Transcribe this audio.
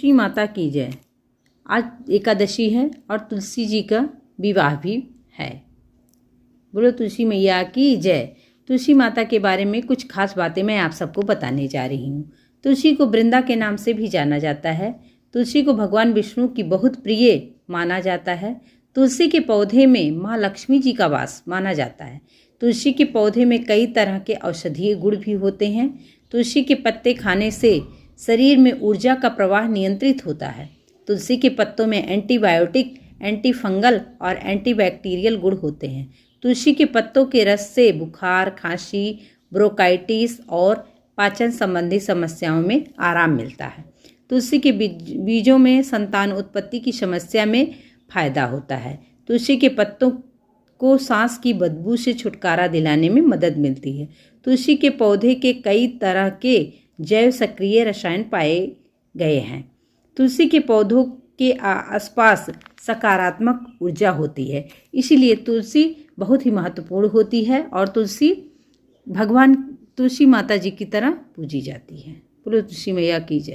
तुलसी माता की जय। आज एकादशी है और तुलसी जी का विवाह भी है। बोलो तुलसी मैया की जय। तुलसी माता के बारे में कुछ खास बातें मैं आप सबको बताने जा रही हूँ। तुलसी को वृंदा के नाम से भी जाना जाता है। तुलसी को भगवान विष्णु की बहुत प्रिय माना जाता है। तुलसी के पौधे में माँ लक्ष्मी जी का वास माना जाता है। तुलसी के पौधे में कई तरह के औषधीय गुण भी होते हैं। तुलसी के पत्ते खाने से शरीर में ऊर्जा का प्रवाह नियंत्रित होता है। तुलसी के पत्तों में एंटीबायोटिक, एंटी फंगल और एंटीबैक्टीरियल गुण होते हैं। तुलसी के पत्तों के रस से बुखार, खांसी, ब्रोंकाइटिस और पाचन संबंधी समस्याओं में आराम मिलता है। तुलसी के बीजों में संतान उत्पत्ति की समस्या में फायदा होता है। तुलसी के पत्तों को सांस की बदबू से छुटकारा दिलाने में मदद मिलती है। तुलसी के पौधे के कई तरह के जैव सक्रिय रसायन पाए गए हैं। तुलसी के पौधों के आसपास सकारात्मक ऊर्जा होती है, इसीलिए तुलसी बहुत ही महत्वपूर्ण होती है और तुलसी भगवान तुलसी माता जी की तरह पूजी जाती है। बोलो तुलसी मैया की जय।